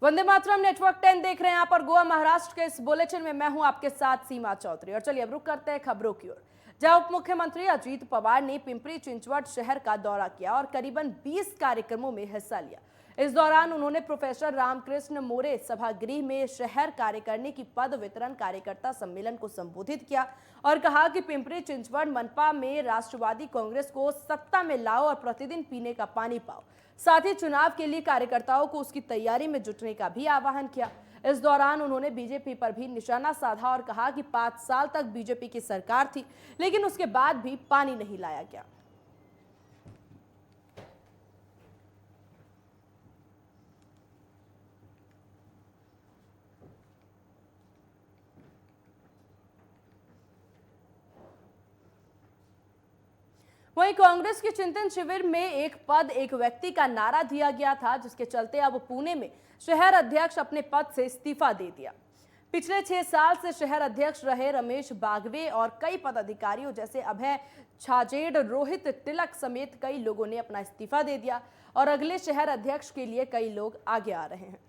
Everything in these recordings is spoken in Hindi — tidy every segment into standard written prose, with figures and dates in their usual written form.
वंदे मातरम नेटवर्क 10 देख रहे हैं यहाँ पर गोवा महाराष्ट्र के इस बुलेटिन में मैं हूं आपके साथ सीमा चौधरी। और चलिए अब रुक करते हैं खबरों की ओर, जहां उप मुख्यमंत्री अजीत पवार ने पिंपरी चिंचवड शहर का दौरा किया और करीबन 20 कार्यक्रमों में हिस्सा लिया। इस दौरान उन्होंने प्रोफेसर रामकृष्ण मोरे सभागृह में शहर कार्यकारिणी की पद वितरण कार्यकर्ता सम्मेलन को संबोधित किया और कहा कि पिंपरी चिंचवड मनपा में राष्ट्रवादी कांग्रेस को सत्ता में लाओ और प्रतिदिन पीने का पानी पाओ। साथ ही चुनाव के लिए कार्यकर्ताओं को उसकी तैयारी में जुटने का भी आह्वान किया। इस दौरान उन्होंने बीजेपी पर भी निशाना साधा और कहा कि 5 साल तक बीजेपी की सरकार थी, लेकिन उसके बाद भी पानी नहीं लाया गया। वहीं कांग्रेस के चिंतन शिविर में एक पद एक व्यक्ति का नारा दिया गया था, जिसके चलते अब पुणे में शहर अध्यक्ष अपने पद से इस्तीफा दे दिया। पिछले 6 साल से शहर अध्यक्ष रहे रमेश बागवे और कई पदाधिकारियों जैसे अभय छाजेड़, रोहित तिलक समेत कई लोगों ने अपना इस्तीफा दे दिया और अगले शहर अध्यक्ष के लिए कई लोग आगे आ रहे हैं।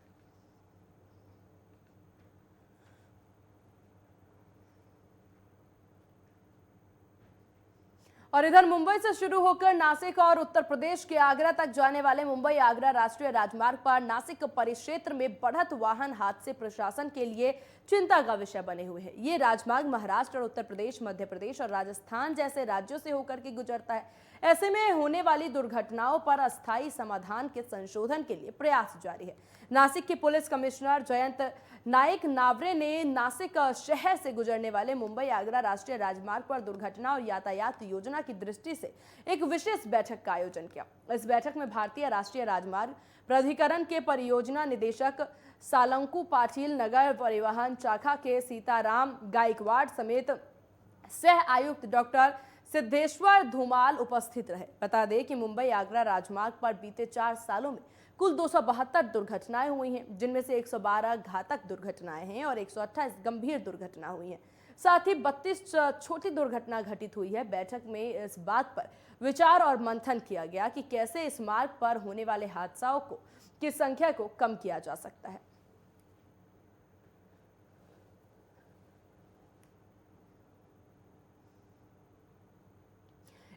और इधर मुंबई से शुरू होकर नासिक और उत्तर प्रदेश के आगरा तक जाने वाले मुंबई आगरा राष्ट्रीय राजमार्ग पर नासिक परिक्षेत्र में बढ़त वाहन हादसे प्रशासन के लिए चिंता का विषय बने हुए हैं। ये राजमार्ग महाराष्ट्र और उत्तर प्रदेश, मध्य प्रदेश और राजस्थान जैसे राज्यों से होकर के गुजरता है। ऐसे में होने वाली दुर्घटनाओं पर अस्थायी समाधान के संशोधन के लिए प्रयास जारी है। नासिक के पुलिस कमिश्नर जयंत नाइक नावरे ने नासिक शहर से गुजरने वाले मुंबई आगरा राष्ट्रीय राजमार्ग पर दुर्घटना और यातायात योजना की दृष्टि से एक विशेष बैठक का आयोजन किया। इस बैठक में भारतीय राष्ट्रीय राजमार्ग प्राधिकरण के परियोजना निदेशक सालंकु पाटिल, नगर परिवहन शाखा के सीताराम गायकवाड़ समेत सह आयुक्त डॉक्टर सिद्धेश्वर धूमाल उपस्थित रहे। बता दें कि मुंबई आगरा राजमार्ग पर बीते 4 सालों में कुल 272 दुर्घटनाएं हुई हैं, जिनमें से 112 घातक दुर्घटनाएं हैं और 128 गंभीर दुर्घटना हुई हैं। साथ ही 32 छोटी दुर्घटना घटित हुई है। बैठक में इस बात पर विचार और मंथन किया गया कि कैसे इस मार्ग पर होने वाले हादसों की संख्या को कम किया जा सकता है।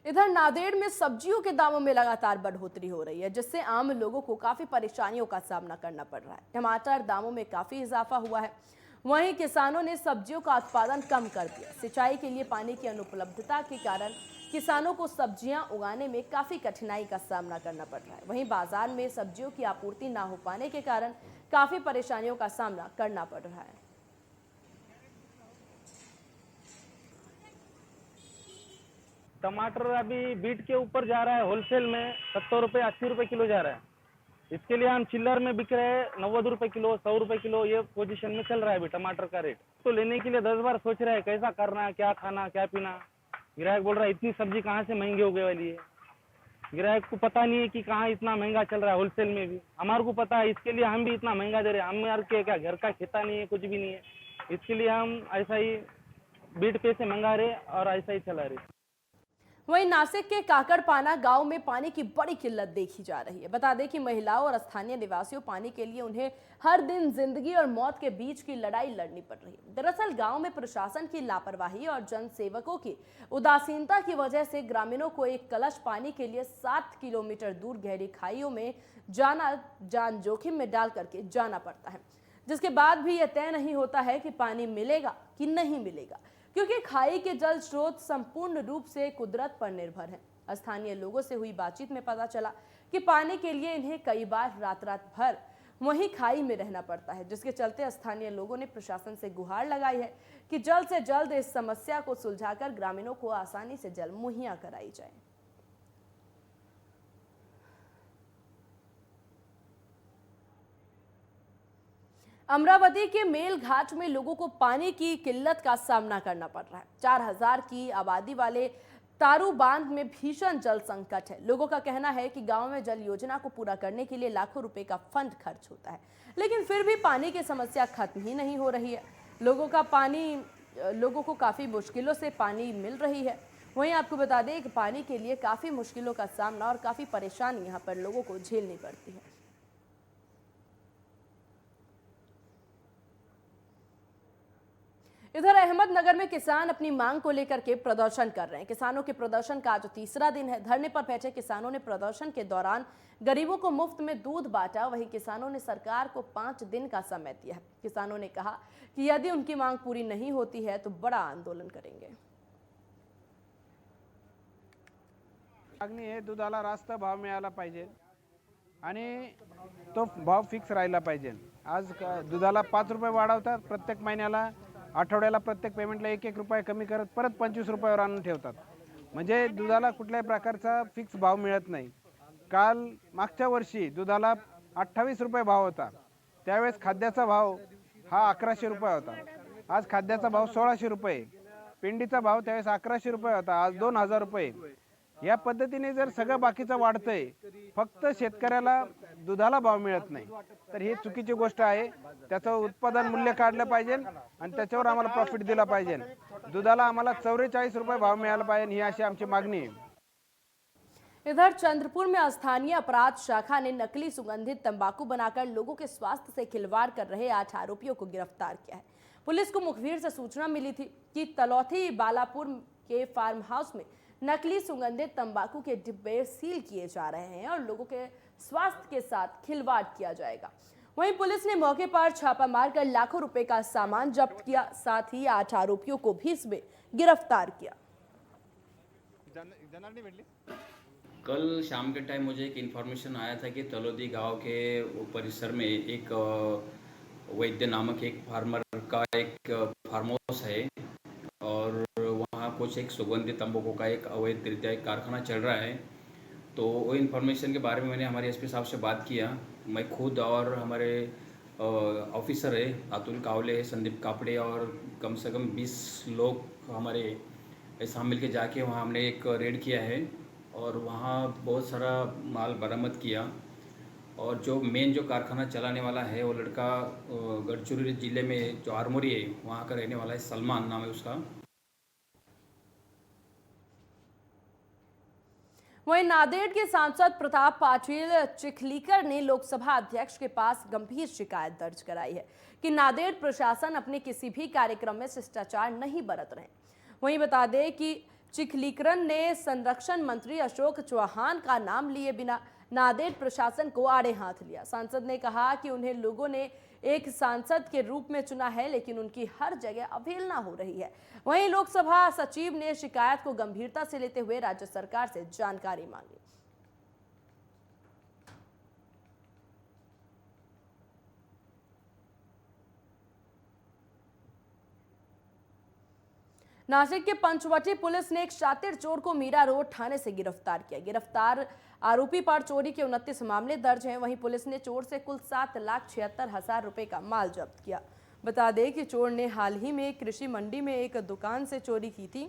इधर नांदेड़ में सब्जियों के दामों में लगातार बढ़ोतरी हो रही है, जिससे आम लोगों को काफी परेशानियों का सामना करना पड़ रहा है। टमाटर दामों में काफी इजाफा हुआ है। वहीं किसानों ने सब्जियों का उत्पादन कम कर दिया। सिंचाई के लिए पानी की अनुपलब्धता के कारण किसानों को सब्जियां उगाने में काफी कठिनाई का सामना करना पड़ रहा है। वहीं बाजार में सब्जियों की आपूर्ति न हो पाने के कारण काफी परेशानियों का सामना करना पड़ रहा है। टमाटर अभी बीट के ऊपर जा रहा है, होलसेल में 70 रुपये 80 रुपये किलो जा रहा है। इसके लिए हम चिल्लर में बिक रहे हैं 90 रुपये किलो, 100 रुपये किलो, ये पोजीशन में चल रहा है अभी टमाटर का रेट। तो लेने के लिए 10 बार सोच रहे हैं कैसा करना है, क्या खाना, क्या पीना। ग्राहक बोल रहा है इतनी सब्जी कहाँ से महंगी हो गई वाली है। ग्राहक को पता नहीं है कि कहाँ इतना महंगा चल रहा है। होलसेल में भी हमारे को पता है, इसके लिए हम भी इतना महंगा दे रहे हैं। हमारे के क्या घर का खाता नहीं है, कुछ भी नहीं है, इसके लिए हम ऐसा ही बीट पे से मंगा रहे और ऐसा ही चला रहे। वहीं नासिक के काकड़पाना गांव में पानी की बड़ी किल्लत देखी जा रही है। बता दें कि महिलाओं और स्थानीय निवासियों पानी के लिए उन्हें हर दिन जिंदगी और मौत के बीच की लड़ाई लड़नी पड़ रही है। दरअसल गांव में प्रशासन की लापरवाही और जनसेवकों की उदासीनता की वजह से ग्रामीणों को एक कलश पानी के लिए 7 किलोमीटर दूर गहरी खाइयों में जान जोखिम में डाल करके जाना पड़ता है, जिसके बाद भी यह तय नहीं होता है कि पानी मिलेगा कि नहीं मिलेगा, क्योंकि खाई के जल स्रोत संपूर्ण रूप से कुदरत पर निर्भर है। स्थानीय लोगों से हुई बातचीत में पता चला कि पानी के लिए इन्हें कई बार रात भर वहीं खाई में रहना पड़ता है, जिसके चलते स्थानीय लोगों ने प्रशासन से गुहार लगाई है कि जल्द से जल्द इस समस्या को सुलझाकर ग्रामीणों को आसानी से जल मुहैया कराई जाए। अमरावती के मेल घाट में लोगों को पानी की किल्लत का सामना करना पड़ रहा है। 4000 की आबादी वाले तारू बांध में भीषण जल संकट है। लोगों का कहना है कि गांव में जल योजना को पूरा करने के लिए लाखों रुपए का फंड खर्च होता है, लेकिन फिर भी पानी की समस्या खत्म ही नहीं हो रही है। लोगों को काफी मुश्किलों से पानी मिल रही है। वहीं आपको बता दें कि पानी के लिए काफी मुश्किलों का सामना और काफी परेशानी यहाँ पर लोगों को झेलनी पड़ती है। इधर अहमदनगर में किसान अपनी मांग को लेकर के प्रदर्शन कर रहे हैं। किसानों के प्रदर्शन का आज तीसरा दिन है। धरने पर बैठे किसानों ने प्रदर्शन के दौरान गरीबों को मुफ्त में दूध बांटा। वहीं किसानों ने सरकार को 5 दिन का समय दिया है। किसानों ने कहा कि यदि उनकी मांग पूरी नहीं होती है तो बड़ा आंदोलन करेंगे। मागणी आहे दुधाला रास्त भाव मिळाला पाहिजे आणि तो भाव फिक्स राहिला पाहिजे। आज दुधाला 5 रुपये वाढवतात, प्रत्येक महिन्याला आठवड्याला प्रत्येक पेमेंटला 1-1 रुपये कमी करत परत 25 रुपयावर आणून ठेवतात। म्हणजे दुधाला कुठल्याही प्रकारचा फिक्स भाव मिळत नाही। काल मागच्या वर्षी दुधाला 28 रुपये भाव होता, त्यावेळेस खाद्याचा भाव हा 1100 रुपये होता। आज खाद्याचा भाव 1600 रुपये, पेंडीचा भाव त्यावेळेस 1100 रुपये होता, आज 2000 रुपये। या पद्धतीने जर सगळं बाकीचं वाढतंय, फक्त शेतकऱ्याला दुधाला भाव मिळत नाही, तर ही चुकीची गोष्ट आहे। त्याचं उत्पादन मूल्य काढलं पाहिजे आणि त्याच्यावर आम्हाला प्रॉफिट दिला पाहिजे। दुधाला आम्हाला 44 रुपये भाव मिळाला पाहिजे, ही अशी आमची मागणी आहे। इधर चंद्रपुर में स्थानीय अपराध शाखा ने नकली सुगंधित तंबाकू बनाकर लोगों के स्वास्थ्य से खिलवाड़ कर रहे 8 आरोपियों को गिरफ्तार किया है। पुलिस को मुखबिर से सूचना मिली थी कि तलौथी बालापुर के फार्म हाउस में नकली सुगंधित तंबाकू के डिब्बे सील किए जा रहे हैं और लोगों के स्वास्थ्य के साथ खिलवाड़ किया जाएगा। वहीं पुलिस ने मौके पर छापा मारकर लाखों रुपए का सामान जब्त किया, साथ ही 8 आरोपियों को भी इसमें गिरफ्तार किया। कल शाम के टाइम मुझे एक इन्फॉर्मेशन आया था कि तलोदी गांव के परिसर में एक वैद्य नामक एक फार्मर का एक फार्म हाउस है और वहाँ कुछ एक सुगंधित तंबाकू का एक अवैध रीत्या एक कारखाना चल रहा है। तो वो इन्फॉर्मेशन के बारे में मैंने हमारे एसपी साहब से बात किया। मैं खुद और हमारे ऑफिसर है अतुल कावले है, संदीप कापड़े और कम से कम 20 लोग हमारे ऐसा मिल के जाके वहाँ हमने एक रेड किया है और वहाँ बहुत सारा माल बरामद किया। और जो मेन जो कारखाना चलाने वाला है वो लड़का गढ़चिरौली ज़िले में जो आरमोरी है वहाँ का रहने वाला है, सलमान नाम है उसका। वहीं नांदेड़ के सांसद प्रताप पाटिल चिखलीकर ने लोकसभा अध्यक्ष के पास गंभीर शिकायत दर्ज कराई है कि नांदेड़ प्रशासन अपने किसी भी कार्यक्रम में शिष्टाचार नहीं बरत रहे। वहीं बता दें कि चिखलीकरन ने संरक्षण मंत्री अशोक चौहान का नाम लिए बिना नांदेड़ प्रशासन को आड़े हाथ लिया। सांसद ने कहा कि उन्हें लोगों ने एक सांसद के रूप में चुना है, लेकिन उनकी हर जगह अवहेलना हो रही है। वहीं लोकसभा सचिव ने शिकायत को गंभीरता से लेते हुए राज्य सरकार से जानकारी मांगी। नासिक के पंचवटी पुलिस ने एक शातिर चोर को मीरा रोड थाने से गिरफ्तार किया। गिरफ्तार आरोपी पर चोरी के 29 मामले दर्ज हैं। वहीं पुलिस ने चोर से कुल 7,76,000 रुपए का माल जब्त किया। बता दें कि चोर ने हाल ही में कृषि मंडी में एक दुकान से चोरी की थी।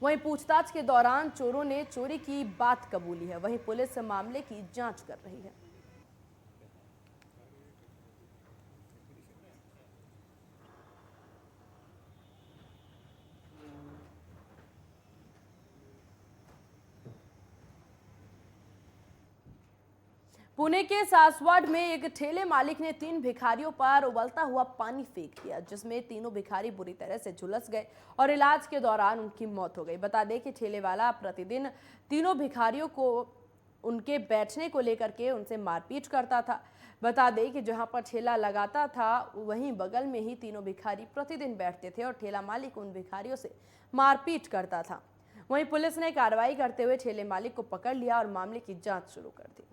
वहीं पूछताछ के दौरान चोरों ने चोरी की बात कबूली है। वहीं पुलिस मामले की जांच कर रही है। पुणे के सासवाड़ में एक ठेले मालिक ने 3 भिखारियों पर उबलता हुआ पानी फेंक दिया, जिसमें तीनों भिखारी बुरी तरह से झुलस गए और इलाज के दौरान उनकी मौत हो गई। बता दें कि ठेले वाला प्रतिदिन तीनों भिखारियों को उनके बैठने को लेकर के उनसे मारपीट करता था। बता दें कि जहां पर ठेला लगाता था वहीं बगल में ही तीनों भिखारी प्रतिदिन बैठते थे और ठेला मालिक उन भिखारियों से मारपीट करता था। वहीं पुलिस ने कार्रवाई करते हुए ठेले मालिक को पकड़ लिया और मामले की जाँच शुरू कर दी।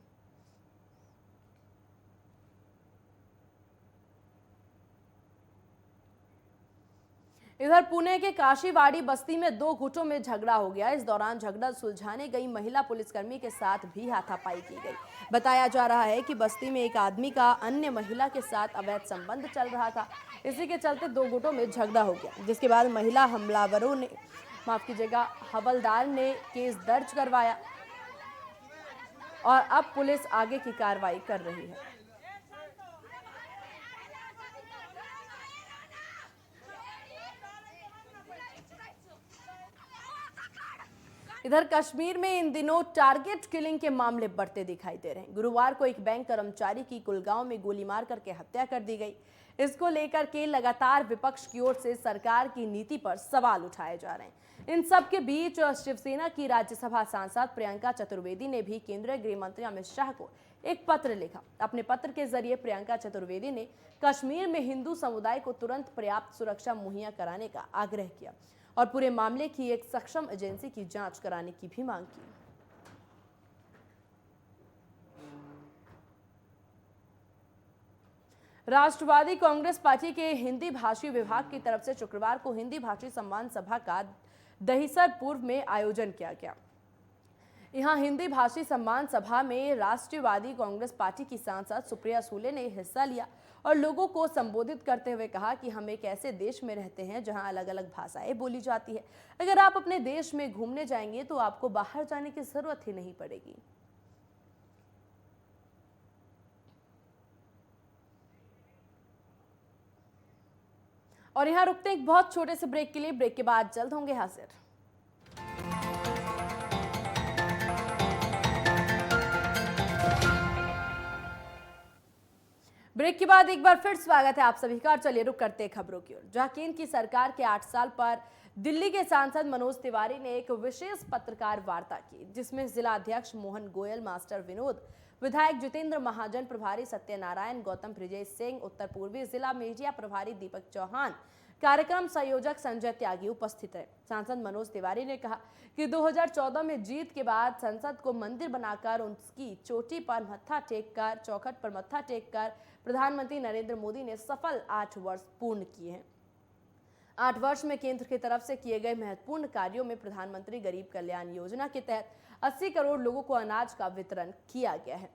इधर पुणे के काशीवाड़ी बस्ती में 2 गुटों में झगड़ा हो गया। इस दौरान झगड़ा सुलझाने गई महिला पुलिसकर्मी के साथ भी हाथापाई की गई। बताया जा रहा है कि बस्ती में एक आदमी का अन्य महिला के साथ अवैध संबंध चल रहा था। इसी के चलते 2 गुटों में झगड़ा हो गया, जिसके बाद महिला हमलावरों ने हवलदार ने केस दर्ज करवाया और अब पुलिस आगे की कार्रवाई कर रही है। इधर कश्मीर में इन दिनों टारगेट किलिंग के मामले बढ़ते दिखाई दे रहे हैं। गुरुवार को एक बैंक कर्मचारी की कुलगांव में गोली मार करके हत्या कर दी गई। इसको लेकर के लगातार विपक्ष की ओर से सरकार की नीति पर सवाल उठाए जा रहे हैं। इन सब के बीच शिवसेना की राज्यसभा सांसद प्रियंका चतुर्वेदी ने भी केंद्रीय गृह मंत्री अमित शाह को एक पत्र लिखा। अपने पत्र के जरिए प्रियंका चतुर्वेदी ने कश्मीर में हिंदू समुदाय को तुरंत पर्याप्त सुरक्षा मुहैया कराने का आग्रह किया और पूरे मामले की एक सक्षम एजेंसी की जांच कराने की भी मांग की। राष्ट्रवादी कांग्रेस पार्टी के हिंदी भाषी विभाग की तरफ से शुक्रवार को हिंदी भाषी सम्मान सभा का दहिसर पूर्व में आयोजन किया गया। यहां हिंदी भाषी सम्मान सभा में राष्ट्रवादी कांग्रेस पार्टी की सांसद सुप्रिया सूले ने हिस्सा लिया और लोगों को संबोधित करते हुए कहा कि हम एक ऐसे देश में रहते हैं जहां अलग अलग भाषाएं बोली जाती है। अगर आप अपने देश में घूमने जाएंगे तो आपको बाहर जाने की जरूरत ही नहीं पड़ेगी। और यहां रुकते हैं एक बहुत छोटे से ब्रेक के लिए। ब्रेक के बाद जल्द होंगे हाजिर। ब्रेक के बाद एक बार फिर स्वागत है आप सभी का। चलिए रुक करते हैं खबरों की ओर, जहां केंद्र की सरकार के 8 साल पर दिल्ली के सांसद मनोज तिवारी ने एक विशेष पत्रकार वार्ता की, जिसमें जिला अध्यक्ष मोहन गोयल, मास्टर विनोद, विधायक जितेंद्र महाजन, प्रभारी सत्यनारायण गौतम, ब्रिजेश सिंह, उत्तर पूर्वी जिला मीडिया प्रभारी दीपक चौहान, कार्यक्रम संयोजक संजय त्यागी उपस्थित है। सांसद मनोज तिवारी ने कहा कि 2014 में जीत के बाद संसद को मंदिर बनाकर उसकी चोटी पर मत्था टेककर, चौखट पर मत्था टेककर प्रधानमंत्री नरेंद्र मोदी ने सफल 8 वर्ष पूर्ण किए हैं। 8 वर्ष में केंद्र की तरफ से किए गए महत्वपूर्ण कार्यों में प्रधानमंत्री गरीब कल्याण योजना के तहत 80 करोड़ लोगों को अनाज का वितरण किया गया है।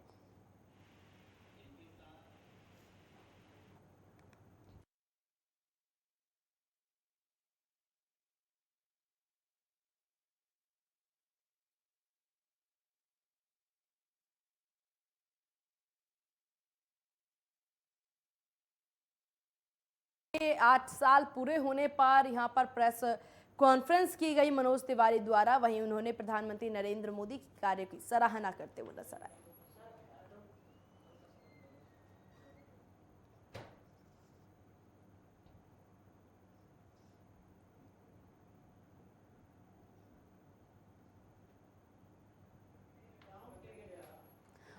के 8 साल पूरे होने पर यहां पर प्रेस कॉन्फ्रेंस की गई मनोज तिवारी द्वारा। वहीं उन्होंने प्रधानमंत्री नरेंद्र मोदी के कार्य की सराहना करते हुए नजर आए।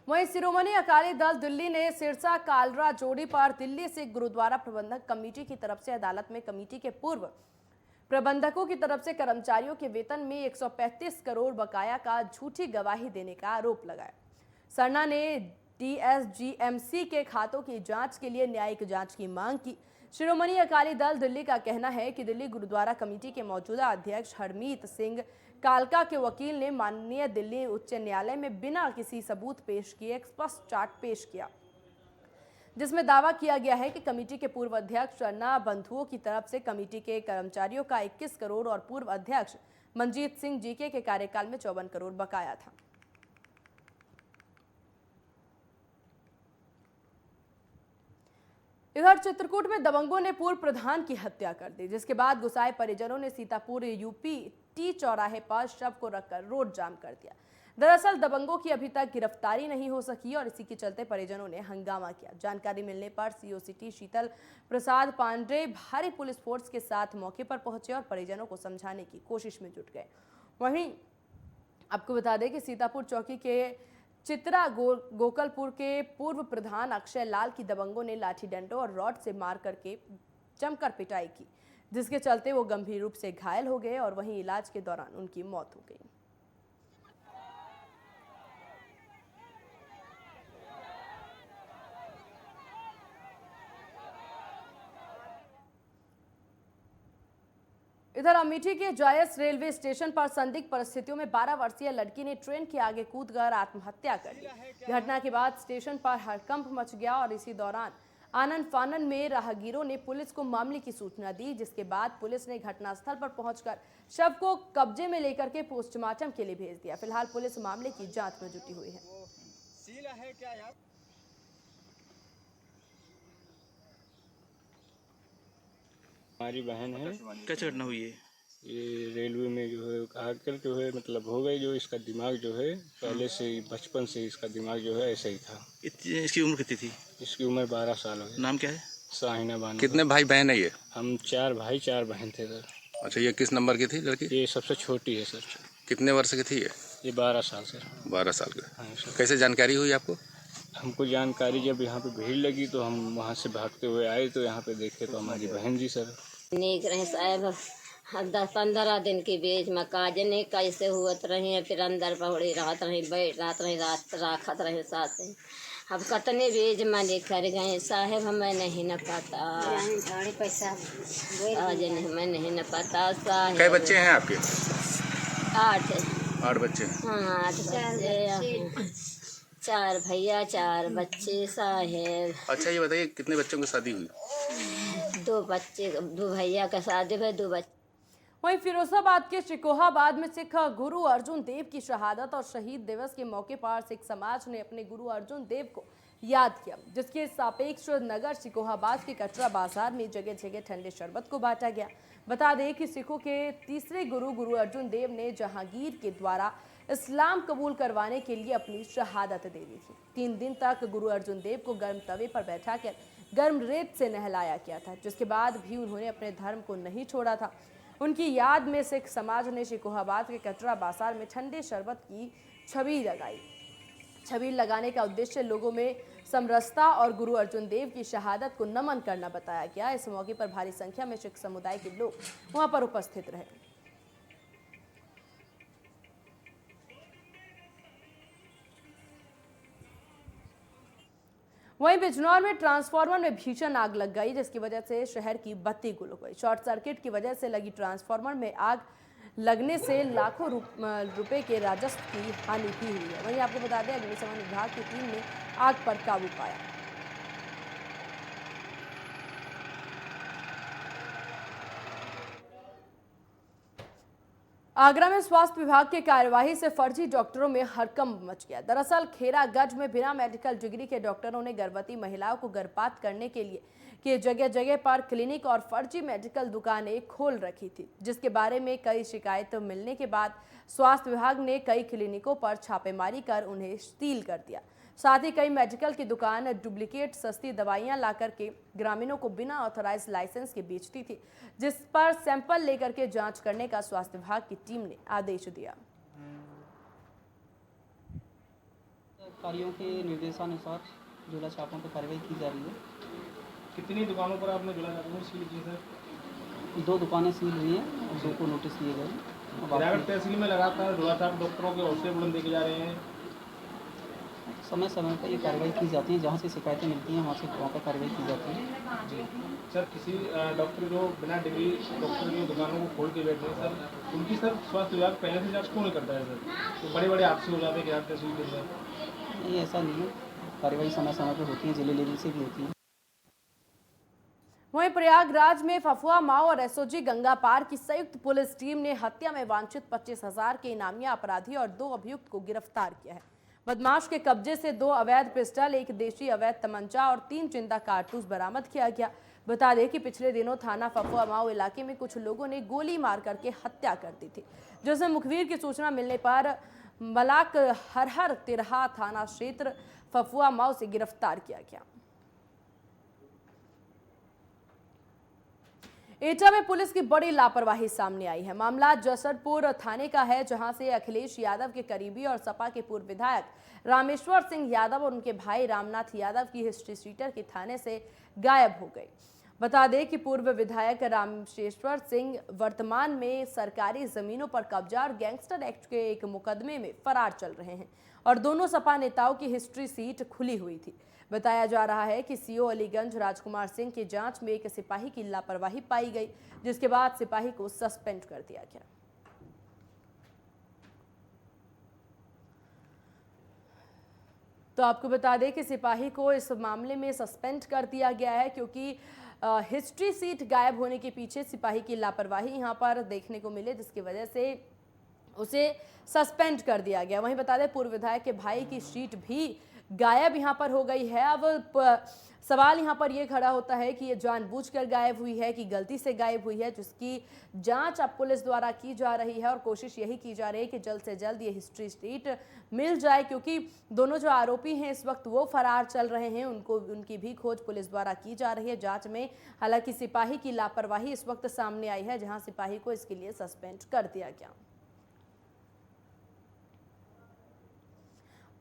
वहीं शिरोमणि अकाली दल दिल्ली ने सिरसा कालरा जोड़ी पर दिल्ली से गुरुद्वारा प्रबंधक कमेटी की तरफ से अदालत में कमेटी के पूर्व प्रबंधकों की तरफ से कर्मचारियों के वेतन में 135 करोड़ बकाया का झूठी गवाही देने का आरोप लगाया। सरना ने डीएसजीएमसी के खातों की जांच के लिए न्यायिक जांच की मांग की। शिरोमणि अकाली दल दिल्ली का कहना है कि दिल्ली गुरुद्वारा कमेटी के मौजूदा अध्यक्ष हरमीत सिंह कालका के वकील ने माननीय दिल्ली उच्च न्यायालय में बिना किसी सबूत पेश किए एक स्पष्ट चार्ट पेश किया, जिसमें दावा किया गया है कि कमेटी के पूर्व अध्यक्ष अन्ना बंधुओं की तरफ से कमेटी के कर्मचारियों का 21 करोड़ और पूर्व अध्यक्ष मंजीत सिंह जीके के कार्यकाल में 54 करोड़ बकाया था। इधर चित्रकूट में दबंगों ने पूर्व प्रधान की हत्या कर दी, जिसके बाद गुस्साए परिजनों ने सीतापुर यूपी टी चौराहे पर शव को रखकर रोड जाम कर दिया। दरअसल दबंगों की अभी तक गिरफ्तारी नहीं हो सकी और इसी के चलते परिजनों ने हंगामा किया। जानकारी मिलने पर सीओ सिटी शीतल प्रसाद पांडे भारी पुलिस फोर्स के साथ मौके पर पहुंचे और परिजनों को समझाने की कोशिश में जुट गए। वहीं आपको बता दें कि सीतापुर चौकी के चित्रा गोकलपुर के पूर्व प्रधान अक्षय लाल की दबंगों ने लाठी डंडों और रॉड से मार करके जमकर पिटाई की, जिसके चलते वो गंभीर रूप से घायल हो गए और वहीं इलाज के दौरान उनकी मौत हो गई। इधर अमेठी के जायस रेलवे स्टेशन पर संदिग्ध परिस्थितियों में 12 वर्षीय लड़की ने ट्रेन के आगे कूदकर आत्महत्या कर ली। घटना के बाद स्टेशन पर हड़कंप मच गया और इसी दौरान आनन फानन में राहगीरों ने पुलिस को मामले की सूचना दी, जिसके बाद पुलिस ने घटनास्थल पर पहुंचकर शव को कब्जे में लेकर के पोस्टमार्टम के लिए भेज दिया। फिलहाल पुलिस मामले की जांच में जुटी हुई है। हमारी बहन है। क्या घटना हुई है? ये रेलवे में जो है आकर जो है मतलब हो गई, जो इसका दिमाग जो है पहले से ही बचपन से इसका दिमाग जो है ऐसा ही था। इसकी उम्र कितनी थी? इसकी उम्र 12 साल हो गई। नाम क्या है? साहिना बानो। कितने भाई बहन है ये? हम 4 भाई 4 बहन थे सर। अच्छा, ये किस नंबर की थी लड़की? ये सबसे छोटी है सर। कितने वर्ष की थी ये? ये 12 साल सर। 12 साल की। हाँ सर। कैसे जानकारी हुई आपको? हमको जानकारी जब यहाँ पे भीड़ लगी तो हम वहाँ से भागते हुए आए, तो यहाँ पे देखे तो हमारी बहन जी सर। नीक रहे साहब, 10-15 दिन के बीच में काज नहीं कैसे हुत रही, फिर अंदर पहुड़ी रात रही, बैठ रात रही, रात राखत रहे साथ। अब कतने बीज में लेकर गए साहब, हमें नहीं न पता पैसा आज नहीं, मैं नहीं न पता साहब। कई बच्चे हैं आपके? 8 बच्चे हैं। हाँ 8 बच्चे, 4 भैया 4 बच्चे साहेब। अच्छा, ये बताइए कितने बच्चों की शादी हुई? 2 बच्चे, 2 भैया का शादी भाई, 2 बच्चे। वहीं फिरोजाबाद के शिकोहाबाद में सिख गुरु अर्जुन देव की शहादत और शहीद दिवस के मौके पर सिख समाज ने अपने गुरु अर्जुन देव को याद किया, जिसके सापेक्ष नगर शिकोहाबाद के कचरा बाजार में जगह जगह ठंडे शरबत को बांटा गया। बता दें कि सिखों के तीसरे गुरु अर्जुन देव ने जहांगीर के द्वारा इस्लाम कबूल करवाने के लिए अपनी शहादत दे दी थी। 3 दिन तक गुरु अर्जुन देव को गर्म तवे पर बैठाकर गर्म रेत से नहलाया गया था, जिसके बाद भी उन्होंने अपने धर्म को नहीं छोड़ा था। उनकी याद में सिख समाज ने शिकोहाबाद के कचरा बाजार में ठंडे शरबत की छबील लगाई। छबील लगाने का उद्देश्य लोगों में समरसता और गुरु अर्जुन देव की शहादत को नमन करना बताया गया। इस मौके पर भारी संख्या में सिख समुदाय के लोग वहां पर उपस्थित रहे। वहीं बिजनौर में ट्रांसफार्मर में भीषण आग लग गई, जिसकी वजह से शहर की बत्ती गुल हो गई। शॉर्ट सर्किट की वजह से लगी ट्रांसफार्मर में आग लगने से लाखों रुपए के राजस्व की हानि भी हुई है। वहीं आपको बता दें, अग्निशमन विभाग की टीम ने आग पर काबू पाया। आगरा में स्वास्थ्य विभाग की कार्यवाही से फर्जी डॉक्टरों में हड़कंप मच गया। दरअसल खेरागंज में बिना मेडिकल डिग्री के डॉक्टरों ने गर्भवती महिलाओं को गर्भपात करने के लिए जगह जगह पर क्लिनिक और फर्जी मेडिकल दुकानें खोल रखी थी, जिसके बारे में कई शिकायत मिलने के बाद स्वास्थ्य विभाग ने कई क्लिनिकों पर छापेमारी कर उन्हें सील कर दिया। साथ ही कई मेडिकल की दुकान डुप्लीकेट सस्ती दवाइयां ला करके ग्रामीणों को बिना ऑथराइज लाइसेंस के बेचती थी, जिस पर सैंपल लेकर के जांच करने का स्वास्थ्य विभाग की टीम ने आदेश दिया। अधिकारियों के निर्देशानुसार झूला छापों पर कार्रवाई की जा रही है। कितनी दुकानों पर आपने झूला छापों सील की सर? 2 दुकानें सील हुई हैं और 2 को नोटिस दिए गए। खेरागढ़ तहसील में लगातार झूला छाप डॉक्टरों के हौसले बुलंद देखे जा रहे हैं। समय समय पर ये कार्रवाई की जाती है, जहाँ से शिकायतें मिलती हैं वहाँ से वहाँ पर कार्रवाई की जाती है। सर, किसी डॉक्टर जो बिना डिग्री डॉक्टर जो दुकानों को खोल के बैठे हैं सर, उनकी सर स्वास्थ्य विभाग पहले से जांच क्यों नहीं करता है सर? तो बड़े बड़े हादसे हो जाते हैं खेरागढ़ तहसील के अंदर। नहीं, ऐसा नहीं है, कार्रवाई समय समय पर होती है, जिले लेवल से भी होती है। वहीं प्रयागराज में फफुआ माओ और एसओजी गंगा पार की संयुक्त पुलिस टीम ने हत्या में वांछित 25,000 के इनामिया अपराधी और 2 अभियुक्त को गिरफ्तार किया है। बदमाश के कब्जे से 2 अवैध पिस्टल, 1 देशी अवैध तमंचा और 3 जिंदा कारतूस बरामद किया गया। बता दें कि पिछले दिनों थाना फफुआ माओ इलाके में कुछ लोगों ने गोली मार करके हत्या कर दी थी, जिसमें मुखबिर की सूचना मिलने पर मलाक हरहर तिरहा थाना क्षेत्र फफुआ माओ से गिरफ्तार किया गया। एटा में पुलिस की बड़ी लापरवाही सामने आई है। मामला जसरपुर थाने का है, जहां से अखिलेश यादव के करीबी और सपा के पूर्व विधायक रामेश्वर सिंह यादव और उनके भाई रामनाथ यादव की हिस्ट्री शीटर की थाने से गायब हो गई। बता दें कि पूर्व विधायक रामेश्वर सिंह वर्तमान में सरकारी जमीनों पर कब्जा और गैंगस्टर एक्ट के एक मुकदमे में फरार चल रहे हैं और दोनों सपा नेताओं की हिस्ट्री सीट खुली हुई थी। बताया जा रहा है कि सीओ अलीगंज राजकुमार सिंह की जांच में एक सिपाही की लापरवाही पाई गई, जिसके बाद सिपाही को सस्पेंड कर दिया गया। तो आपको बता दें कि सिपाही को इस मामले में सस्पेंड कर दिया गया है, क्योंकि हिस्ट्री सीट गायब होने के पीछे सिपाही की लापरवाही यहां पर देखने को मिले, जिसकी वजह से उसे सस्पेंड कर दिया गया। वहीं बता दें पूर्व विधायक के भाई की सीट भी गायब यहां पर हो गई है। अब सवाल यहाँ पर यह खड़ा होता है कि ये जानबूझकर गायब हुई है कि गलती से गायब हुई है, जिसकी जांच अब पुलिस द्वारा की जा रही है और कोशिश यही की जा रही है कि जल्द से जल्द ये हिस्ट्री शीट मिल जाए, क्योंकि दोनों जो आरोपी हैं इस वक्त वो फरार चल रहे हैं। उनकी भी खोज पुलिस द्वारा की जा रही है जांच में। हालांकि सिपाही की लापरवाही इस वक्त सामने आई है, जहां सिपाही को इसके लिए सस्पेंड कर दिया गया।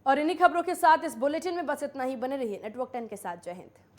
और इन्हीं खबरों के साथ इस बुलेटिन में बस इतना ही। बने रहिए नेटवर्क 10 के साथ। जय हिंद।